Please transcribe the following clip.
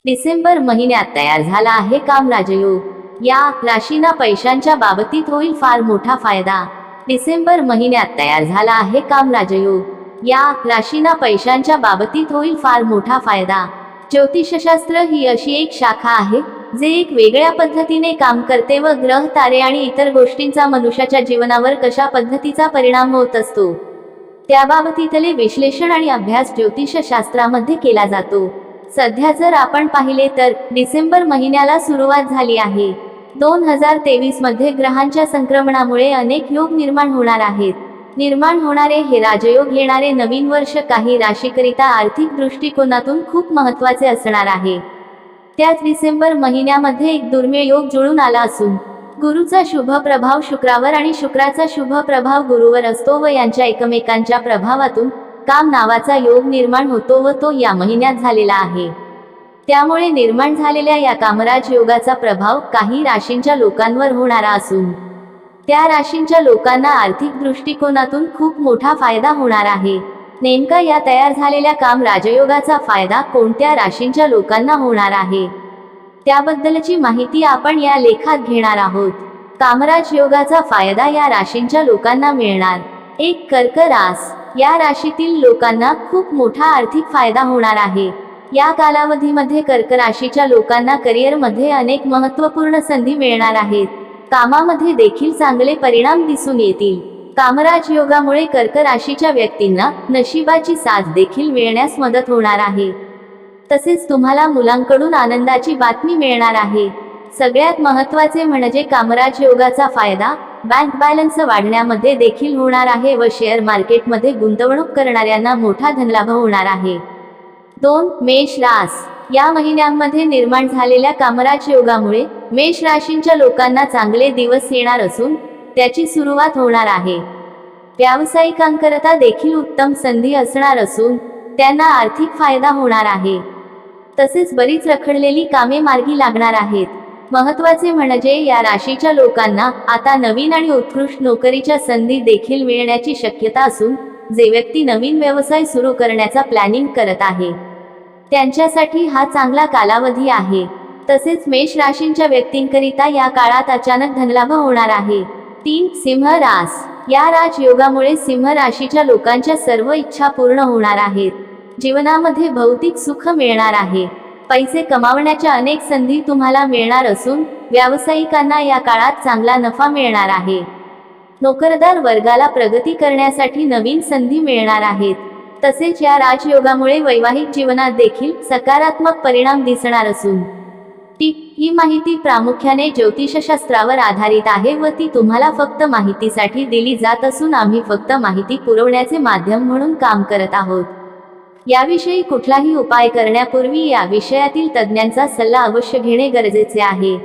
डिसेंबर महिन्यात तयार झाला आहे काम राजयोग. या राशींना पैशांच्या बाबतीत होईल फार मोठा फायदा. डिसेंबर महिन्यात तयार झाला आहे काम राजयोग. या राशींना पैशांच्या बाबतीत होईल फार मोठा फायदा. ज्योतिषशास्त्र ही अशी एक शाखा आहे जे एक वेगळ्या पद्धतीने काम करते व ग्रह, तारे आणि इतर गोष्टींचा मनुष्याच्या जीवनावर कशा पद्धतीचा परिणाम होत असतो त्याबाबतीतले विश्लेषण आणि अभ्यास ज्योतिषशास्त्रामध्ये केला जातो. सध्या जर आपण पाहिले तर डिसेंबर महिन्याला सुरुवात झाली आहे. 2023 मध्ये ग्रहांच्या संक्रमणामुळे अनेक योग निर्माण होणार आहेत. निर्माण होणारे हे राजयोग येणारे नवीन वर्ष काही राशीकरिता आर्थिक दृष्टिकोनातून खूप महत्त्वाचे असणार आहे. त्याच डिसेंबर महिन्यामध्ये एक दुर्मिळ योग जुळून आला असून गुरुचा शुभ प्रभाव शुक्रावर आणि शुक्राचा शुभ प्रभाव गुरुवर असतो व यांच्या एकमेकांच्या प्रभावातून काम नावाचा योग निर्माण होतो व तो या महिन्यात झालेला आहे. त्यामुळे निर्माण झालेल्या या कामराज योगाचा प्रभाव काही राशींच्या लोकांवर होणारा असून त्या राशींच्या लोकांना आर्थिक दृष्टिकोनातून खूप मोठा फायदा होणार आहे. नेमका या तयार झालेल्या काम राजयोगाचा फायदा कोणत्या राशींच्या लोकांना होणार आहे त्याबद्दलची माहिती आपण या लेखात घेणार आहोत. कामराज योगाचा फायदा या राशींच्या लोकांना मिळणार. 1. कर्क रास. या राशीतील लोकांना खूप मोठा आर्थिक फायदा होणार आहे. या कालावधीमध्ये कर्क राशीच्या लोकांना करिअरमध्ये अनेक महत्त्वपूर्ण संधी मिळणार आहेत. कामामध्ये देखील चांगले परिणाम दिसून येतील. कामराज योगामुळे कर्क राशीच्या व्यक्तींना नशिबाची साथ देखील मिळण्यास मदत होणार आहे. तसेच तुम्हाला मुलांकडून आनंदाची बातमी मिळणार आहे. सगळ्यात महत्त्वाचे म्हणजे कामराज योगाचा फायदा बँक बॅलन्स वाढण्यामध्ये देखील होणार आहे व शेअर मार्केटमध्ये गुंतवणूक करणाऱ्यांना मोठा धनलाभ होणार आहे. 2. मेष रास. या महिन्यांमध्ये निर्माण झालेल्या कामराज योगामुळे मेष राशींच्या लोकांना चांगले दिवस येणार असून त्याची सुरुवात होणार आहे. व्यावसायिकांकरता देखील उत्तम संधी असणार असून त्यांना आर्थिक फायदा होणार आहे. तसेच बरीच रखडलेली कामे मार्गी लागणार आहेत. महत्त्वाचे म्हणजे या राशीच्या लोकांना आता नवीन आणि उत्कृष्ट नोकरीच्या संधी देखील मिळण्याची शक्यता असून जे व्यक्ती नवीन व्यवसाय सुरू करण्याचा प्लॅनिंग करत आहे त्यांच्यासाठी हा चांगला कालावधी आहे. तसेच मेष राशींच्या व्यक्तींकरिता या काळात अचानक धनलाभ होणार आहे. 3. सिंह रास. या राजयोगामुळे सिंह राशीच्या लोकांच्या सर्व इच्छा पूर्ण होणार आहेत. जीवनामध्ये भौतिक सुख मिळणार आहे. पैसे कमावण्याच्या अनेक संधी तुम्हाला मिळणार असून व्यावसायिकांना या काळात चांगला नफा मिळणार आहे. नोकरदार वर्गाला प्रगती करण्यासाठी नवीन संधी मिळणार आहेत. तसेच या राजयोगामुळे वैवाहिक जीवनात देखील सकारात्मक परिणाम दिसणार असून ही माहिती प्रामुख्याने ज्योतिषशास्त्रावर आधारित आहे व ती तुम्हाला फक्त माहितीसाठी दिली जात असून आम्ही फक्त माहिती पुरवण्याचे माध्यम म्हणून काम करत आहोत. याविषयी कुठलाही उपाय करण्यापूर्वी या विषयातील तज्ज्ञांचा सल्ला अवश्य घेणे गरजेचे आहे.